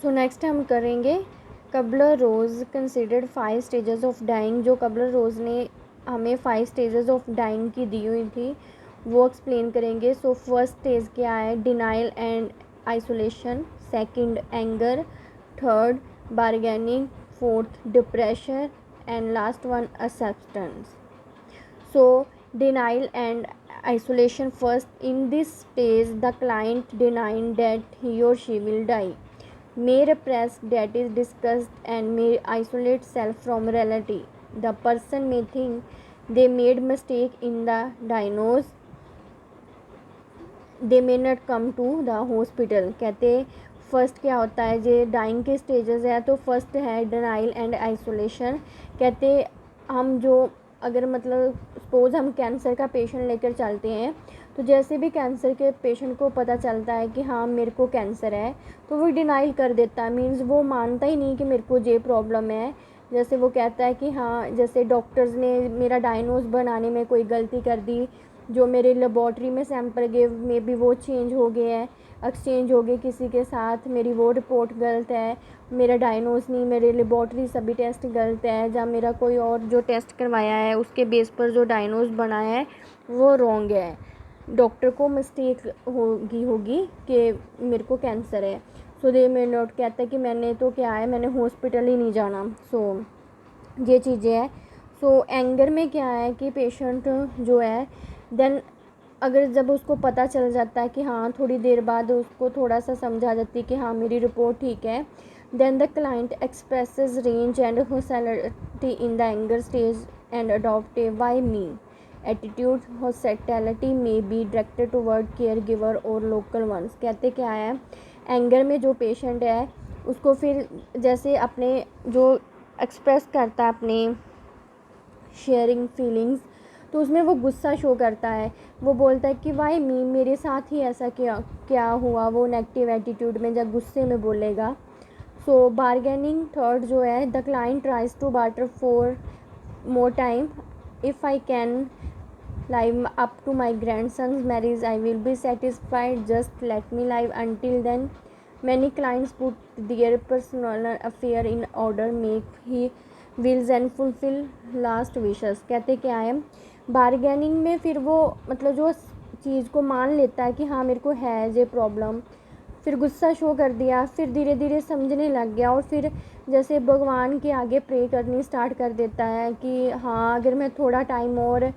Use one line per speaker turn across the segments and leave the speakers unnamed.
So next हम करेंगे cobbler rose considered 5 stages of dying. जो कबलर रोज़ ने हमें 5 स्टेजेस ऑफ डाइंग की दी हुई थी वो एक्सप्लेन करेंगे। सो फर्स्ट स्टेज क्या है, denial and isolation. Second anger. Third bargaining. Fourth depression and last one acceptance. So denial and isolation. First, in this stage the client denying that he or she will die, may repress that is discussed and may isolate self from reality. The person may think they made mistake in the diagnosis, they may not come to the hospital। कहते first क्या होता है, जो dying के stages है, तो first है denial and isolation. कहते हम जो अगर मतलब सपोज हम कैंसर का पेशेंट लेकर चलते हैं, तो जैसे भी कैंसर के पेशेंट को पता चलता है कि हाँ मेरे को कैंसर है, तो वो डिनाइल कर देता है। मीन्स वो मानता ही नहीं कि मेरे को ये प्रॉब्लम है। जैसे वो कहता है कि हाँ जैसे डॉक्टर्स ने मेरा डायग्नोज बनाने में कोई गलती कर दी, जो मेरे लेबॉर्ट्री में सैंपल गए में भी वो चेंज हो गए हैं, एक्सचेंज हो गए किसी के साथ, मेरी वो रिपोर्ट गलत है, मेरा डायग्नोज नहीं, मेरे लेबॉर्ट्री सभी टेस्ट गलत है, या मेरा कोई और जो टेस्ट करवाया है उसके बेस पर जो डायग्नोज बना है वो रॉन्ग है। डॉक्टर को मिस्टेक होगी कि मेरे को कैंसर है। सो दे मे नॉट, कहता है कि मैंने तो क्या है, मैंने हॉस्पिटल ही नहीं जाना। सो ये चीज़ें हैं। सो एंगर में क्या है कि पेशेंट जो है देन अगर जब उसको पता चल जाता है कि हाँ थोड़ी देर बाद उसको थोड़ा सा समझ आ जाती है कि हाँ मेरी रिपोर्ट ठीक है, then the client expresses rage and hostility in the anger stage and adopt a why me attitude. Hostility may be directed toward care giver और लोकल वंस। कहते क्या है, एंगर में जो पेशेंट है उसको फिर जैसे अपने जो एक्सप्रेस करता है अपने शेयरिंग फीलिंग्स, तो उसमें वो गुस्सा शो करता है। वो बोलता है कि वाई मी, मेरे साथ ही ऐसा क्या हुआ, वो नेगेटिव एटीट्यूड में जब गुस्से में बोलेगा। सो बार्गेनिंग थर्ड जो है, the client tries to barter for more time. If I can live up to my grandson's marriage, I will be satisfied. Just let me live until then. Many clients put their personal affair in order, make he wills and fulfill last wishes। कहते क्या है, bargaining में फिर वो मतलब जो चीज़ को मान लेता है कि हाँ मेरे को है ये प्रॉब्लम, फिर गुस्सा शो कर दिया, फिर धीरे धीरे समझने लग गया, और फिर जैसे भगवान के आगे प्रे करनी स्टार्ट कर देता है कि हाँ अगर मैं थोड़ा टाइम और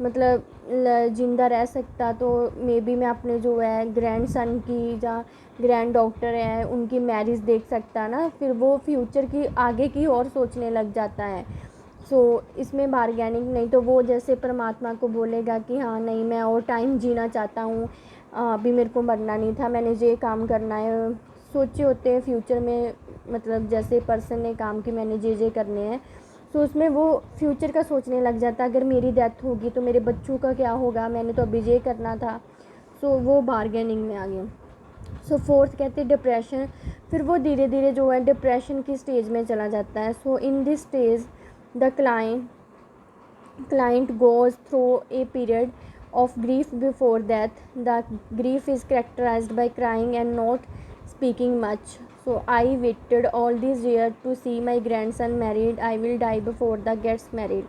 मतलब ज़िंदा रह सकता तो मे बी मैं अपने जो है ग्रैंड सन की या ग्रैंड डॉक्टर है उनकी मैरिज देख सकता ना। फिर वो फ्यूचर की आगे की और सोचने लग जाता है। सो इसमें बार्गेनिंग नहीं, तो वो जैसे परमात्मा को बोलेगा कि हाँ नहीं मैं और टाइम जीना चाहता हूँ, अभी मेरे को मरना नहीं था, मैंने ये काम करना है, सोचे होते हैं फ्यूचर में, मतलब जैसे पर्सन ने काम की मैंने ये करने हैं। सो उसमें वो फ्यूचर का सोचने लग जाता है, अगर मेरी डेथ होगी तो मेरे बच्चों का क्या होगा, मैंने तो अभी ये करना था। सो वो बार्गेनिंग में आ गया। सो फोर्थ कहते हैं डिप्रेशन। फिर वो धीरे धीरे जो है डिप्रेशन की स्टेज में चला जाता है। So in this stage the client goes through a period of grief before death. The grief is characterized by crying and not speaking much. So I waited all these years to see my grandson married. I will die before the gets married।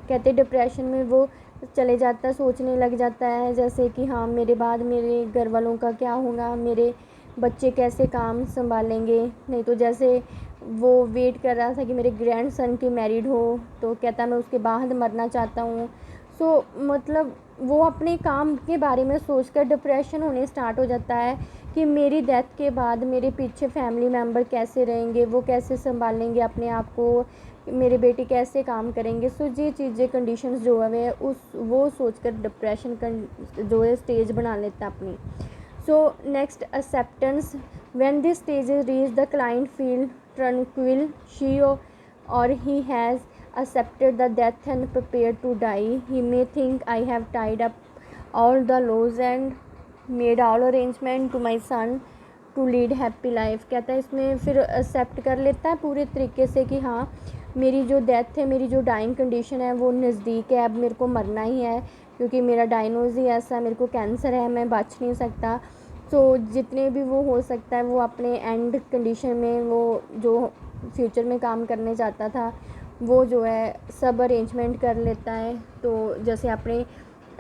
कहते depression में वो चले जाता है, सोचने लग जाता है जैसे कि हाँ मेरे बाद मेरे घर वालों का क्या होगा, मेरे बच्चे कैसे काम संभालेंगे। नहीं तो जैसे वो वेट कर रहा था कि मेरे ग्रैंड सन की मैरिड हो, तो कहता मैं उसके बाद मरना चाहता हूँ। सो मतलब वो अपने काम के बारे में सोचकर डिप्रेशन होने स्टार्ट हो जाता है कि मेरी डेथ के बाद मेरे पीछे फैमिली मेम्बर कैसे रहेंगे, वो कैसे संभालेंगे अपने आप को, मेरे बेटे कैसे काम करेंगे। सो ये चीज़ें कंडीशंस जो है उस वो सोचकर डिप्रेशन जो है स्टेज बना लेता है अपनी। So next acceptance, when this stage is reached the client feel tranquil, she or he has accepted the death and prepared to die. He may think I have tied up all the laws and made all arrangement to my son to lead happy life। कहता है इसमें फिर accept कर लेता है पूरे तरीके से कि हाँ मेरी जो डेथ है, मेरी जो डाइंग कंडीशन है वो नज़दीक है, अब मेरे को मरना ही है क्योंकि मेरा डायग्नोज ही ऐसा, मेरे को कैंसर है, मैं बच नहीं सकता। सो जितने भी वो हो सकता है वो अपने एंड कंडीशन में वो जो फ्यूचर में काम करने जाता था वो जो है सब अरेंजमेंट कर लेता है। तो जैसे अपने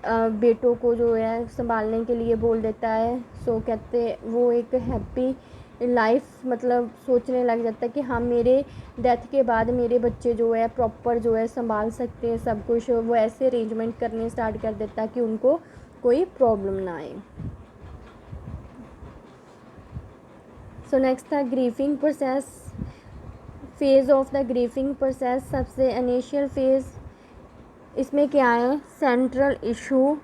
बेटों को जो है संभालने के लिए बोल देता है। सो कहते वो एक हैप्पी लाइफ मतलब सोचने लग जाता है कि हाँ मेरे डेथ के बाद मेरे बच्चे जो है प्रॉपर जो है संभाल सकते हैं सब कुछ। वो ऐसे अरेंजमेंट करने स्टार्ट कर देता है कि उनको कोई प्रॉब्लम ना आए। सो नेक्स्ट था grieving process, phase of the grieving process. सबसे इनिशियल फेज़ इसमें क्या है, central issue,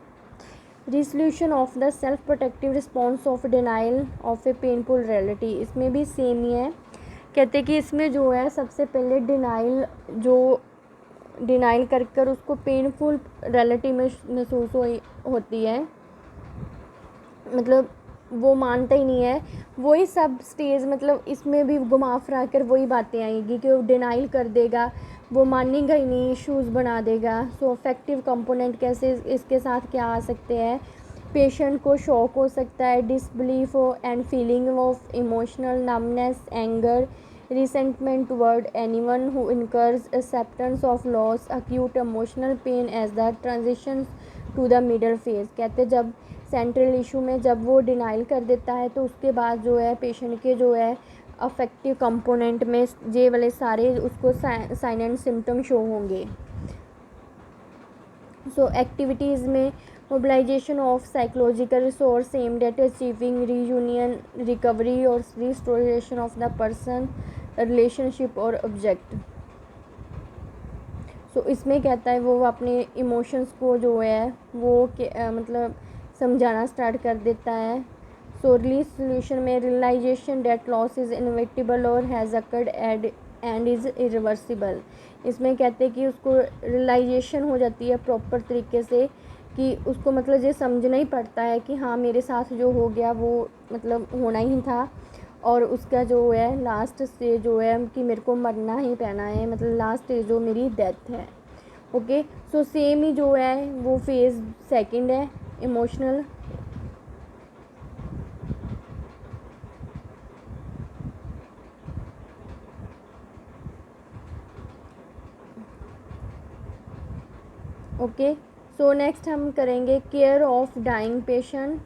resolution of the self protective response of denial of A painful reality. इसमें भी सेम ही है, कहते कि इसमें जो है सबसे पहले डिनाइल कर कर उसको पेनफुल रियलिटी महसूस होती है, मतलब वो मानता ही नहीं है। वही सब स्टेज मतलब इसमें भी घुमा फिरा कर वही बातें आएंगी कि वो डिनाइल कर देगा, वो मानेगा ही नहीं, इश्यूज़ बना देगा। सो अफेक्टिव कंपोनेंट कैसे इसके साथ क्या आ सकते हैं, पेशेंट को शॉक हो सकता है, disbelief and feeling of emotional numbness, anger, resentment toward anyone who incurs acceptance of loss, acute emotional pain as the transition to the middle phase. कहते जब सेंट्रल इशू में जब वो डिनाइल कर देता है तो उसके बाद जो है पेशेंट के जो है अफेक्टिव कंपोनेंट में ये वाले सारे उसको साइन एंड सिम्टम शो होंगे। सो एक्टिविटीज़ में mobilisation of psychological resource aimed at achieving reunion, recovery और restoration of the person, relationship और ऑब्जेक्ट। सो इसमें कहता है वो अपने इमोशंस को जो है वो मतलब समझाना स्टार्ट कर देता है। सो रिलीज सोल्यूशन में realisation that loss is inevitable और has occurred and is irreversible. इसमें कहते हैं कि उसको रियलाइजेशन हो जाती है प्रॉपर तरीके से कि उसको मतलब ये समझना ही पड़ता है कि हाँ मेरे साथ जो हो गया वो मतलब होना ही था, और उसका जो है लास्ट स्टेज जो है कि मेरे को मरना ही पैना है, मतलब लास्ट स्टेज जो मेरी डेथ है। ओके, सो सेम ही जो है वो फेज़ सेकंड है, इमोशनल। ओके, सो नेक्स्ट हम करेंगे केयर ऑफ डाइंग पेशेंट।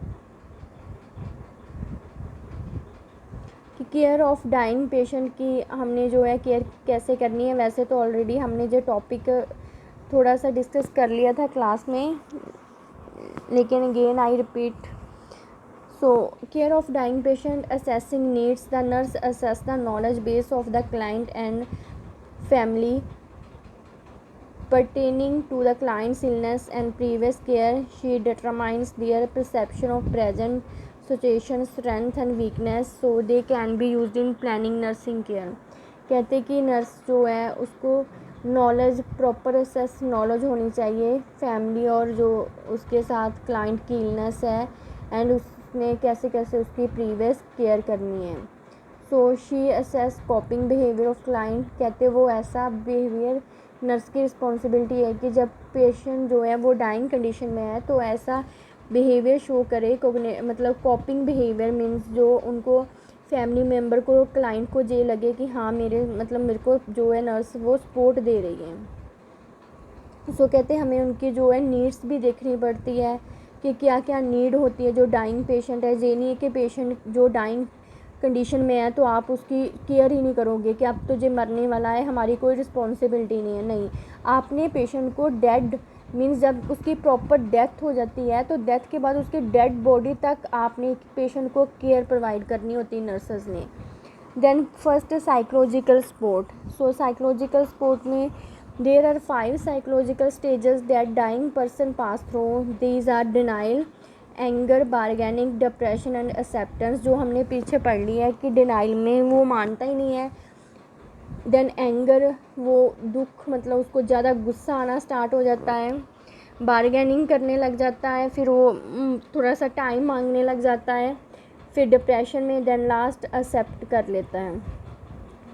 कि केयर ऑफ डाइंग पेशेंट की हमने जो है केयर कैसे करनी है, वैसे तो ऑलरेडी हमने जो टॉपिक थोड़ा सा डिस्कस कर लिया था क्लास में, लेकिन again I repeat. So care of dying patient, assessing needs, the nurse assess the knowledge base of the client and family pertaining to the client's illness and previous care. She determines their perception of present situation, strength and weakness, so they can be used in planning nursing care. कहते कि nurse जो है उसको knowledge proper assess knowledge होनी चाहिए family और जो उसके साथ क्लाइंट की इलनेस है एंड उसमें कैसे कैसे उसकी प्रीवियस केयर करनी है। So she assess कॉपिंग behaviour of client, कहते वो ऐसा बिहेवियर नर्स की रिस्पॉन्सिबिलिटी है कि जब पेशेंट जो है वो डाइंग कंडीशन में है तो ऐसा बिहेवियर शो करे, मतलब कॉपिंग बिहेवियर मीन्स जो उनको फैमिली मेम्बर को क्लाइंट को ये लगे कि हाँ मेरे को जो है नर्स वो सपोर्ट दे रही है। सो कहते हैं हमें उनकी जो है नीड्स भी देखनी पड़ती है कि क्या क्या नीड होती है जो डाइंग पेशेंट है। ये नहीं है कि पेशेंट जो डाइंग कंडीशन में है तो आप उसकी केयर ही नहीं करोगे कि अब तो जो मरने वाला है हमारी कोई रिस्पॉन्सिबिलिटी नहीं है, नहीं, आपने पेशेंट को डेड मीन्स जब उसकी प्रॉपर डेथ हो जाती है तो डेथ के बाद उसकी डेड बॉडी तक आपने पेशेंट को केयर प्रोवाइड करनी होती है नर्सेज ने। Then first psychological support. So psychological support में there are 5 psychological stages that dying person pass through. These are denial, anger, bargaining, depression and acceptance, जो हमने पीछे पढ़ लिया है कि डिनाइल में वो मानता ही नहीं है। देन एंगर, वो दुख मतलब उसको ज़्यादा गुस्सा आना स्टार्ट हो जाता है, बार्गेनिंग करने लग जाता है, फिर वो थोड़ा सा टाइम मांगने लग जाता है, फिर डिप्रेशन में, देन लास्ट एक्सेप्ट कर लेता है।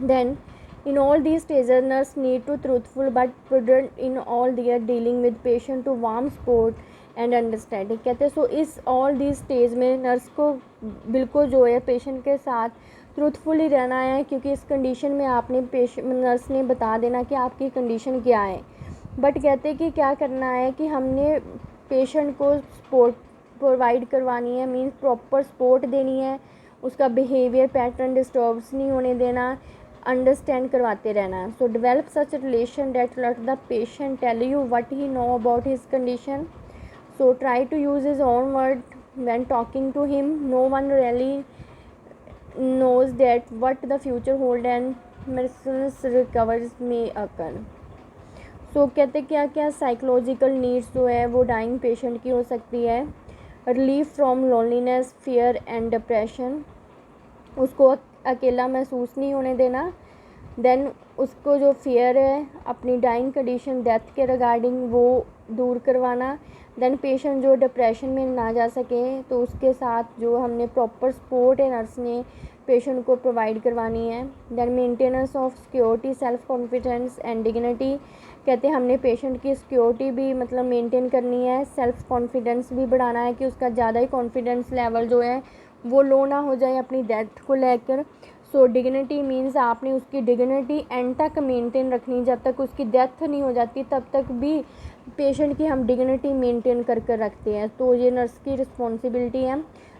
Then in all these stages nurse need to truthful but prudent in all their dealing with patient to warm support and understanding. कहते हैं सो इस ऑल दी स्टेज में नर्स को बिल्कुल जो है पेशेंट के साथ ट्रूथफुली रहना है, क्योंकि इस कंडीशन में आपने नर्स ने बता देना कि आपकी कंडीशन क्या है। बट कहते हैं कि क्या करना है कि हमने पेशेंट को सपोर्ट प्रोवाइड करवानी है, मीन्स प्रॉपर सपोर्ट देनी है, उसका बिहेवियर पैटर्न डिस्टर्ब्स नहीं होने देना, अंडरस्टैंड करवाते रहना है। So develop such relation that let the patient tell you what he know about his condition. So try to use his own word when talking to him. No one really knows that what the future hold and miraculous recovers may occur। सो कहते क्या क्या psychological needs जो है वो dying patient की हो सकती है। Relief from loneliness, fear and depression, उसको अकेला महसूस नहीं होने देना। देन उसको जो फियर है अपनी डाइंग कंडीशन डेथ के रिगार्डिंग वो दूर करवाना। देन पेशेंट जो डिप्रेशन में ना जा सके तो उसके साथ जो हमने प्रॉपर सपोर्ट है नर्स ने पेशेंट को प्रोवाइड करवानी है। Then maintenance of security, self confidence and dignity. कहते हैं हमने पेशेंट की सिक्योरिटी भी मतलब मेंटेन करनी है, सेल्फ कॉन्फिडेंस भी बढ़ाना है कि उसका ज़्यादा ही कॉन्फिडेंस लेवल जो है वो लो ना हो जाए अपनी डेथ को लेकर। सो डिग्निटी मीन्स आपने उसकी डिग्निटी एंड तक मेंटेन रखनी, जब तक उसकी डेथ नहीं हो जाती तब तक भी पेशेंट की हम डिग्निटी मेंटेन कर कर रखते हैं, तो ये नर्स की रिस्पॉन्सिबिलिटी है।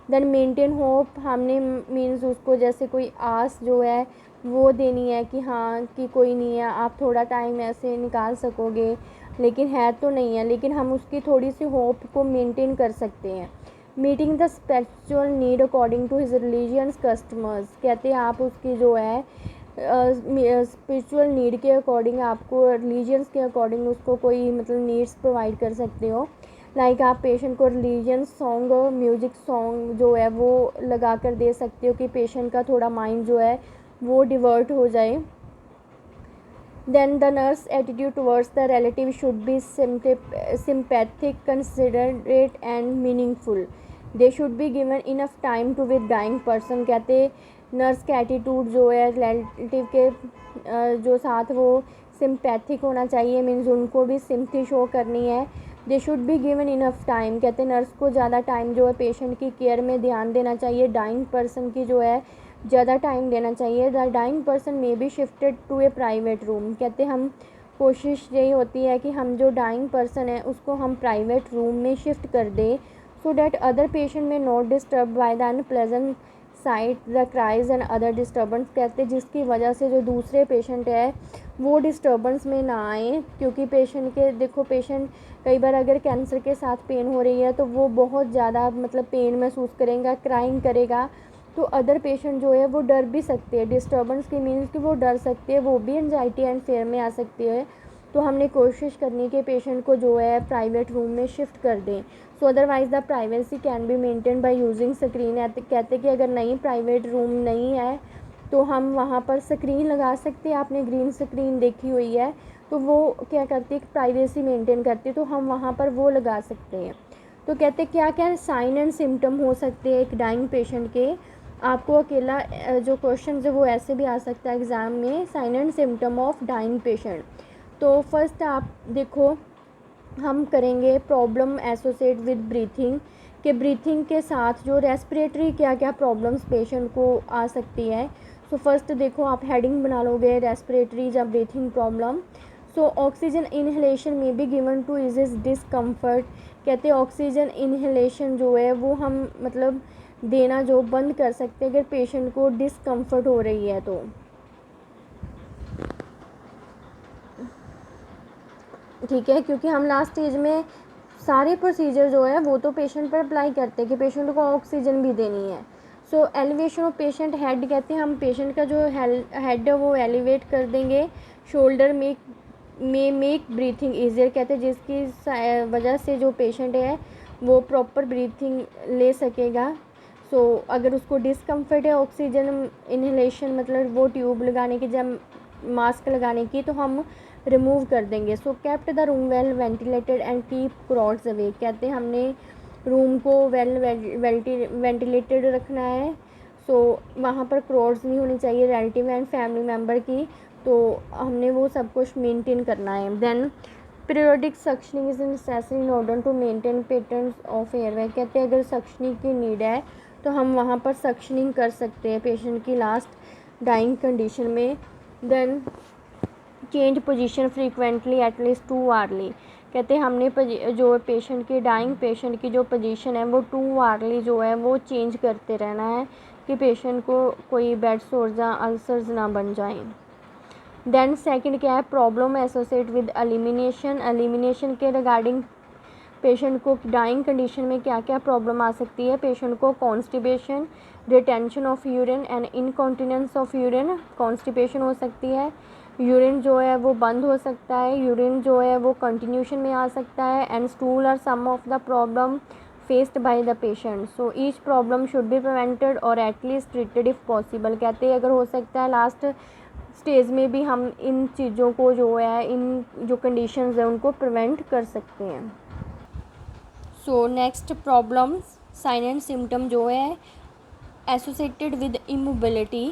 देन मेंटेन होप, हमने मीन्स उसको जैसे कोई आस जो है वो देनी है कि हाँ कि कोई नहीं है, आप थोड़ा टाइम ऐसे निकाल सकोगे, लेकिन है तो नहीं है, लेकिन हम उसकी थोड़ी सी होप को मेंटेन कर सकते हैं। Meeting the spiritual need according to his religious customers. कहते हैं आप उसकी जो है स्पिरिचुअल नीड के अकॉर्डिंग, आपको रिलीजियंस के अकॉर्डिंग उसको कोई मतलब नीड्स प्रोवाइड कर सकते हो। लाइक आप पेशेंट को रिलीजियन सॉन्ग, म्यूजिक सॉन्ग जो है वो लगा कर दे सकते हो कि पेशेंट का थोड़ा माइंड जो है वो डिवर्ट हो जाए। Then the nurse attitude towards the relative should be sympathetic, considerate and meaningful. They should be given enough time to with dying person। कहते नर्स का एटीट्यूड जो है रिलेटिव के जो साथ वो सिंपैथिक होना चाहिए, मीन्स उनको भी सिम्पथी शो करनी है। They should be given enough time, कहते नर्स को ज़्यादा टाइम जो है पेशेंट की केयर में ध्यान देना चाहिए, डाइंग पर्सन की जो है ज़्यादा टाइम देना चाहिए। The dying person may be shifted to a private room. कहते हम कोशिश यही होती है कि हम जो डाइंग पर्सन है उसको हम प्राइवेट रूम में शिफ्ट कर दें, सो डैट अदर पेशेंट में not disturb by the unpleasant site, the cries and other disturbance. कहते जिसकी वजह से जो दूसरे पेशेंट है वो डिस्टर्बेंस में ना आए, क्योंकि पेशेंट के देखो पेशेंट कई बार अगर कैंसर के साथ पेन हो रही है तो वो बहुत ज़्यादा मतलब पेन महसूस करेगा, क्राइंग करेगा, तो अदर पेशेंट जो है वो डर भी सकते हैं। डिस्टर्बेंस की मीन्स कि वो डर सकते हैं, वो भी एंजाइटी एंड फेयर में आ सकती है। तो हमने कोशिश करनी कि पेशेंट को जो है प्राइवेट रूम में शिफ्ट कर दें। So otherwise the privacy can be maintain by using screen. कहते कि अगर नहीं प्राइवेट रूम नहीं है तो हम वहाँ पर स्क्रीन लगा सकते हैं। आपने ग्रीन स्क्रीन देखी हुई है तो वो क्या करती है, प्राइवेसी मेंटेन करती है, तो हम वहाँ पर वो लगा सकते हैं। तो कहते क्या क्या साइन एंड सिम्टम हो सकते हैं एक डाइंग पेशेंट के। आपको अकेला जो क्वेश्चन है वो ऐसे भी आ सकता है एग्ज़ाम में, sign and symptom of dying patient. तो फर्स्ट आप देखो हम करेंगे प्रॉब्लम एसोसिएट विद ब्रीथिंग, के ब्रीथिंग के साथ जो रेस्पिरेटरी क्या क्या प्रॉब्लम्स पेशेंट को आ सकती है। सो फर्स्ट देखो आप हेडिंग बना लोगे रेस्पिरेटरी या breathing problem. So oxygen inhalation may be given to ease discomfort. कहते हैं ऑक्सीजन इनहेलेशन जो है वो हम मतलब देना जो बंद कर सकते हैं अगर पेशेंट को डिस्कम्फर्ट हो रही है तो। ठीक है, क्योंकि हम लास्ट स्टेज में सारे प्रोसीजर जो है वो तो पेशेंट पर अप्लाई करते हैं कि पेशेंट को ऑक्सीजन भी देनी है। सो एलिवेशन ऑफ पेशेंट हेड, कहते हैं हम पेशेंट का जो हेड है वो एलिवेट कर देंगे। शोल्डर मेक ब्रीथिंग ईजियर, कहते हैं जिसकी वजह से जो पेशेंट है वो प्रॉपर ब्रीथिंग ले सकेगा। सो अगर उसको डिस्कम्फर्ट है ऑक्सीजन इनहेलेशन मतलब वो ट्यूब लगाने की जब मास्क लगाने की, तो हम रिमूव कर देंगे। So kept the room well ventilated and keep crowds away, कहते हैं हमने रूम को वेल वेंटिलेटेड रखना है। सो वहाँ पर क्राउड्स नहीं होनी चाहिए रिलेटिव एंड फैमिली मेम्बर की, तो हमने वो सब कुछ मेंटेन करना है। Then periodic suctioning is necessary in order to maintain patterns of airway. कहते हैं अगर सक्शनिंग की नीड है तो हम वहाँ पर सक्शनिंग कर सकते हैं पेशेंट की लास्ट डाइंग कंडीशन में। Then change position frequently at least 2 hourly. कहते हैं हमने जो पेशेंट की डाइंग पेशेंट की जो पोजीशन है वो 2 आवर्ली जो है वो चेंज करते रहना है कि पेशेंट को कोई बेड सोर्स या अल्सर्स ना बन जाएं। देन सेकंड क्या है, problem associate with elimination. Elimination के रिगार्डिंग पेशेंट को डाइंग कंडीशन में क्या क्या प्रॉब्लम आ सकती है। पेशेंट को constipation, retention of urine and incontinence of urine. Constipation हो सकती है, यूरिन जो है वो बंद हो सकता है, यूरिन जो है वो कंटिन्यूशन में आ सकता है, and stool are some of the problem faced by the patient. So each problem should be prevented और एटलीस्ट ट्रीटेड इफ़ पॉसिबल। कहते हैं अगर हो सकता है लास्ट स्टेज में भी हम इन चीज़ों को जो है, इन जो कंडीशंस हैं उनको प्रिवेंट कर सकते हैं। So next problems sign and symptom जो है एसोसिएटेड विद इमोबिलिटी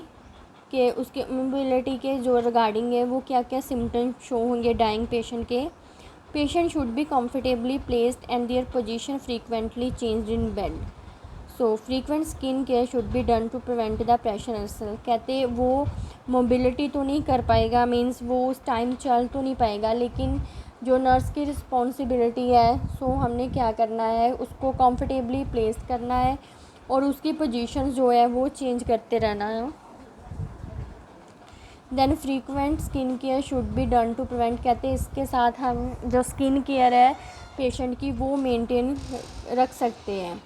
के, उसके इमोबिलिटी के जो रिगार्डिंग है वो क्या क्या सिम्टम शो होंगे डाइंग पेशेंट के। Patient should be comfortably placed and their position frequently changed in bed. So frequent skin care should be done to prevent the pressure ulcer. कहते वो मोबिलिटी तो नहीं कर पाएगा, मीन्स वो उस टाइम चल तो नहीं पाएगा, लेकिन जो नर्स की रिस्पॉन्सिबिलिटी है, सो हमने क्या करना है, उसको कंफर्टेबली प्लेस करना है और उसकी पोजीशन जो है वो चेंज करते रहना है। Then frequent skin care should be done to prevent. कहते हैं इसके साथ हम जो स्किन केयर है पेशेंट की वो मेंटेन रख सकते हैं।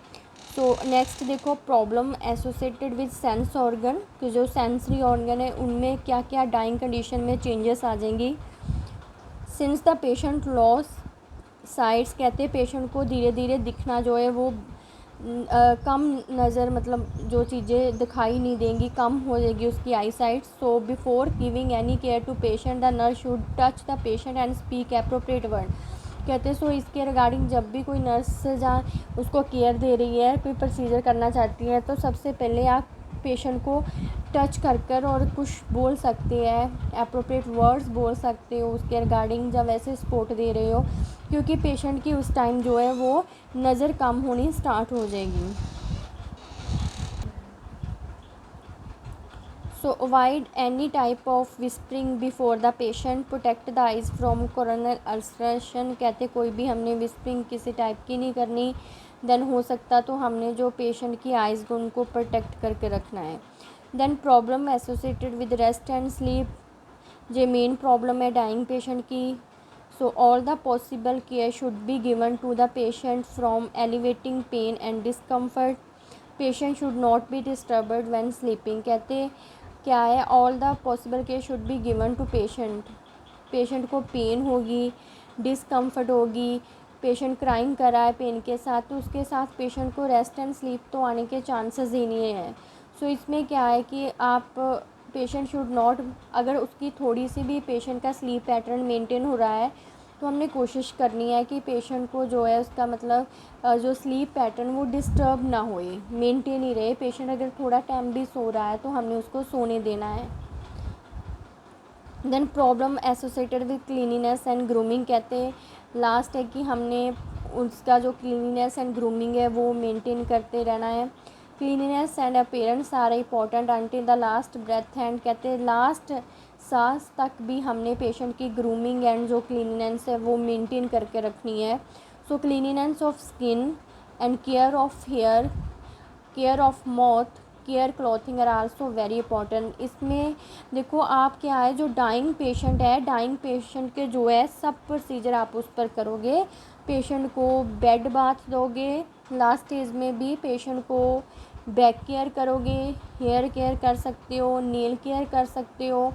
तो नेक्स्ट देखो, problem associated with sense organ, कि जो सेंसरी ऑर्गन है उनमें क्या क्या डाइंग कंडीशन में चेंजेस आ जाएंगी। Since the patient loss sites, कहते हैं पेशेंट को धीरे धीरे दिखना जो है वो कम नज़र, मतलब जो चीज़ें दिखाई नहीं देंगी कम हो जाएगी उसकी eyesight. So before giving any care to patient the nurse should touch the patient and speak appropriate word. कहते हैं सो इसके रिगार्डिंग जब भी कोई नर्स जहाँ उसको केयर दे रही है, कोई प्रोसीजर करना चाहती है, तो सबसे पहले आप पेशेंट को टच कर और कुछ बोल सकते हैं, एप्रोप्रिएट वर्ड्स बोल सकते हो उसके रिगार्डिंग जब ऐसे सपोर्ट दे रहे हो, क्योंकि पेशेंट की उस टाइम जो है वो नज़र कम होनी स्टार्ट हो जाएगी। सो avoid any type of whispering before the patient, protect the eyes from coronal ulceration. कहते कोई भी हमने विस्परिंग किसी टाइप की नहीं करनी। देन हो सकता तो हमने जो पेशेंट की आइज़ को उनको प्रोटेक्ट करके रखना है। Then problem associated with rest and sleep, ये मेन प्रॉब्लम है डाइंग पेशेंट की। So all the possible care should be given to the patient from elevating pain and discomfort. Patient should not be disturbed when sleeping. कहते क्या है, all the possible care should be given to patient. Patient को pain होगी, discomfort होगी, patient crying कर रहा है pen के साथ, तो उसके साथ पेशेंट को रेस्ट एंड स्लीप तो आने के चांसेस ही नहीं है। सो इसमें क्या है कि आप पेशेंट शुड नॉट, अगर उसकी थोड़ी सी भी पेशेंट का स्लीप पैटर्न मेंटेन हो रहा है तो हमने कोशिश करनी है कि पेशेंट को जो है उसका मतलब जो स्लीप पैटर्न वो डिस्टर्ब ना होए, मेंटेन ही रहे। पेशेंट अगर थोड़ा टाइम भी सो रहा है तो हमने उसको सोने देना है। Then problem associated with cleanliness and grooming. कहते हैं लास्ट है कि हमने उसका जो क्लीनिनेस एंड ग्रूमिंग है वो मेंटेन करते रहना है। Cleanliness and appearance are important until the last breath end. कहते हैं लास्ट सांस तक भी हमने पेशेंट की ग्रूमिंग एंड जो क्लीनिनेस है वो मेंटेन करके रखनी है। So cleanliness of skin and care of hair, care of mouth, care clothing are also very important. इसमें देखो आप क्या है, जो डाइंग पेशेंट है, डाइंग पेशेंट के जो है सब प्रोसीजर आप उस पर करोगे। पेशेंट को बेड बाथ दोगे, लास्ट स्टेज में भी पेशेंट को बैक केयर करोगे, हेयर केयर कर सकते हो, नेल केयर कर सकते हो।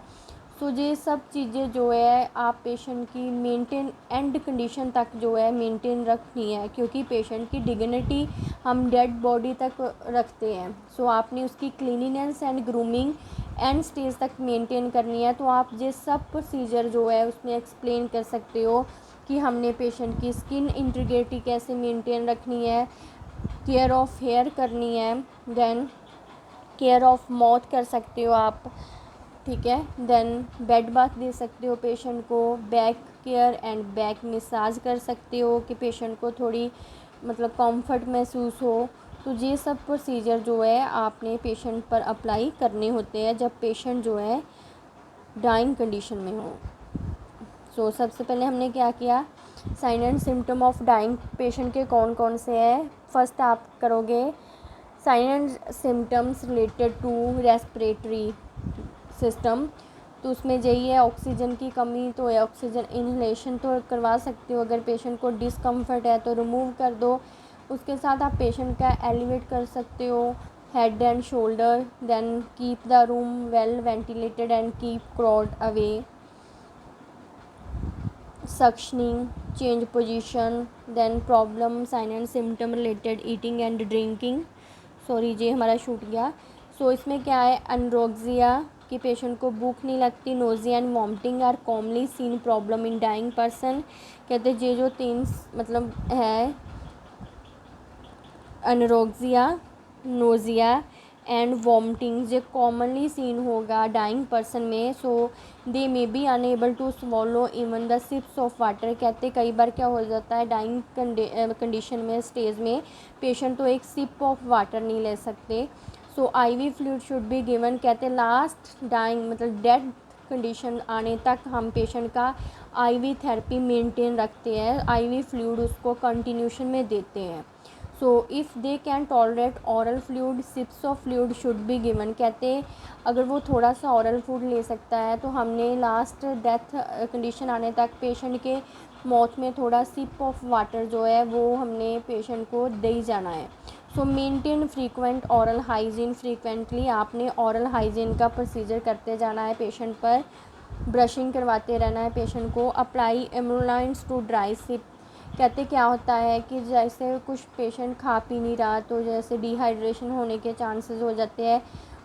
सो ये सब चीज़ें जो है आप पेशेंट की मेंटेन एंड कंडीशन तक जो है मेंटेन रखनी है, क्योंकि पेशेंट की डिग्निटी हम डेड बॉडी तक रखते हैं। सो आपने उसकी cleanliness and grooming and stage तक मेंटेन करनी है। तो आप ये सब प्रोसीजर जो है उसमें एक्सप्लेन कर सकते हो कि हमने पेशेंट की स्किन इंटीग्रिटी कैसे मेंटेन रखनी है, केयर ऑफ हेयर करनी है, देन केयर ऑफ माउथ कर सकते हो आप, ठीक है। देन बेड बाथ दे सकते हो पेशेंट को, back care and back massage कर सकते हो कि पेशेंट को थोड़ी मतलब कंफर्ट महसूस हो। तो ये सब प्रोसीजर जो है आपने पेशेंट पर अप्लाई करने होते हैं जब पेशेंट जो है डाइंग कंडीशन में हो। सो सबसे पहले हमने क्या किया, sign and symptom of dying patient के कौन कौन से हैं। फर्स्ट आप करोगे sign and symptoms related to respiratory system. तो उसमें यही है, ऑक्सीजन की कमी तो है, ऑक्सीजन इनहेलेशन तो करवा सकते हो, अगर पेशेंट को डिस्कम्फर्ट है तो रिमूव कर दो। उसके साथ आप पेशेंट का एलिवेट कर सकते हो head and shoulder. Then keep the room well ventilated and keep crowd away. Suctioning, change position. Then problem sign and symptom related eating and drinking. Sorry ये हमारा छूट गया। सो इसमें क्या है, एनरोक्सिया कि पेशेंट को भूख नहीं लगती, nausea and vomiting are commonly seen problem in dying person. कहते हैं ये जो तीन मतलब है, एनरोक्सिया, नोजिया एंड वॉमिटिंग, ये कॉमनली सीन होगा डाइंग पर्सन में। So they may be unable to swallow even the sips of water. कहते कई बार क्या हो जाता है डाइंग कंडीशन में, स्टेज में पेशेंट तो एक सिप ऑफ वाटर नहीं ले सकते। So IV fluid should be given. कहते लास्ट डाइंग मतलब डेथ कंडीशन आने तक हम पेशेंट का आईवी थेरेपी मेंटेन रखते हैं, आईवी फ्लूइड उसको कंटिन्यूशन में देते हैं। So if they can tolerate oral fluid, sips of fluid should be given. कहते अगर वो थोड़ा सा ऑरल फूड ले सकता है तो हमने लास्ट डेथ कंडीशन आने तक पेशेंट के माउथ में थोड़ा सिप ऑफ वाटर जो है वो हमने पेशेंट को दे ही जाना है। So maintain frequent oral hygiene. Frequently आपने ऑरल हाइजीन का प्रोसीजर करते जाना है पेशेंट पर, ब्रशिंग करवाते रहना है पेशेंट को। Apply emollients to dry sip. कहते क्या होता है कि जैसे कुछ पेशेंट खा पी नहीं रहा तो जैसे डिहाइड्रेशन होने के चांसेस हो जाते हैं,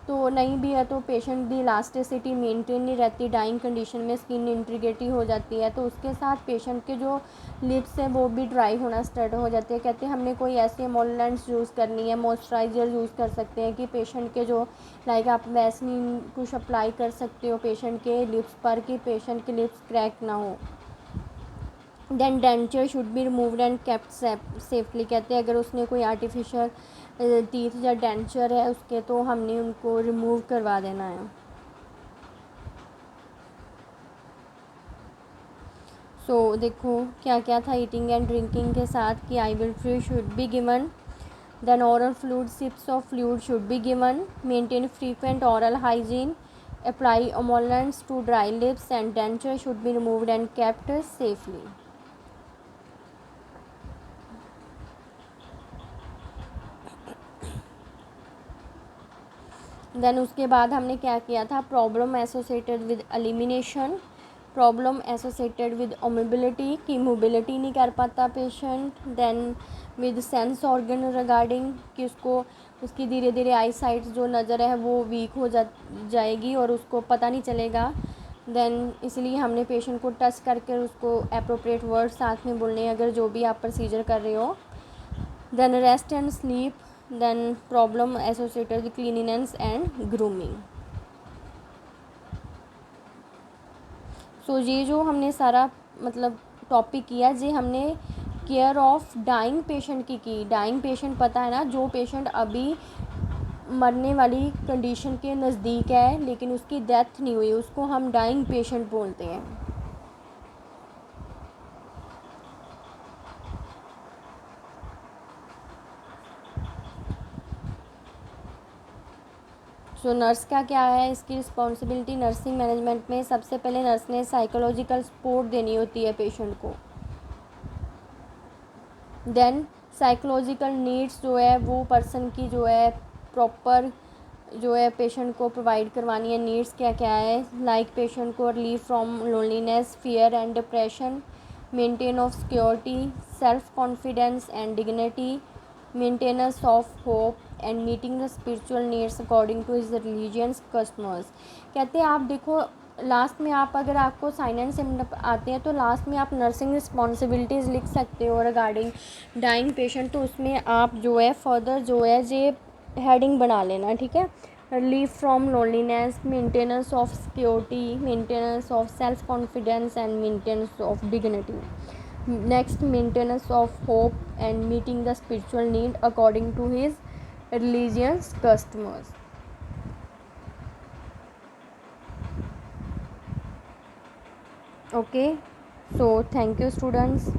तो नहीं भी है तो पेशेंट की इलास्टिसिटी मेंटेन नहीं रहती, डाइंग कंडीशन में स्किन इंट्रीगेटी हो जाती है, तो उसके साथ पेशेंट के जो लिप्स हैं वो भी ड्राई होना स्टार्ट हो जाते हैं। कहते हैं हमने कोई ऐसे एमोलेंट्स यूज़ करनी है, मॉइस्चराइज़र यूज़ कर सकते हैं कि पेशेंट के जो लाइक आप वैसलीन कुछ अप्लाई कर सकते हो पेशेंट के लिप्स पर कि पेशेंट के लिप्स क्रैक ना हो। Then denture should be removed and kept safely. कहते हैं अगर उसने कोई आर्टिफिशियल टीथ या डेंचर है उसके तो हमने उनको रिमूव करवा देना है। सो देखो क्या क्या था ईटिंग एंड ड्रिंकिंग के साथ कि IV fluid should be given, then oral fluid, sips of fluid should be given, maintain frequent oral hygiene, apply emollients to dry lips and denture should be removed and kept safely. Then उसके बाद हमने क्या किया था, problem associated with elimination, problem associated with mobility कि mobility नहीं कर पाता patient. Then with sense organ regarding कि उसको उसकी धीरे धीरे आई साइट जो नज़र है वो वीक हो जाएगी और उसको पता नहीं चलेगा। देन इसलिए हमने पेशेंट को टच करके उसको अप्रोप्रिएट वर्ड साथ में बोलने अगर जो भी आप प्रोसीजर कर रहे हो। Then rest and sleep, then problem associated with cleanliness and grooming. So ये जो हमने सारा मतलब टॉपिक किया ये हमने केयर ऑफ डाइंग पेशेंट की। डाइंग पेशेंट पता है ना, जो पेशेंट अभी मरने वाली कंडीशन के नज़दीक है लेकिन उसकी डेथ नहीं हुई, उसको हम डाइंग पेशेंट बोलते हैं। सो नर्स का क्या है, इसकी रिस्पॉन्सिबिलिटी नर्सिंग मैनेजमेंट में सबसे पहले नर्स ने साइकोलॉजिकल सपोर्ट देनी होती है पेशेंट को। देन साइकोलॉजिकल नीड्स जो है वो पर्सन की जो है प्रॉपर जो है पेशेंट को प्रोवाइड करवानी है। नीड्स क्या क्या है, लाइक पेशेंट को relief from loneliness, fear and depression, maintain of security, self confidence and dignity, maintenance of hope and meeting the spiritual needs according to his religious customers. कहते हैं आप देखो लास्ट में आप अगर आपको साइन एंड सिम्टम आते हैं तो लास्ट में आप नर्सिंग रिस्पॉन्सिबिलिटीज़ लिख सकते हो रिगार्डिंग डाइंग पेशेंट, तो उसमें आप जो है फर्दर जो है ये हेडिंग बना लेना, ठीक है। relief from loneliness, maintenance of security, maintenance of self confidence, and maintenance of dignity. Next, maintenance of hope and meeting the spiritual need according to his religious customers. Okay, so thank you, students.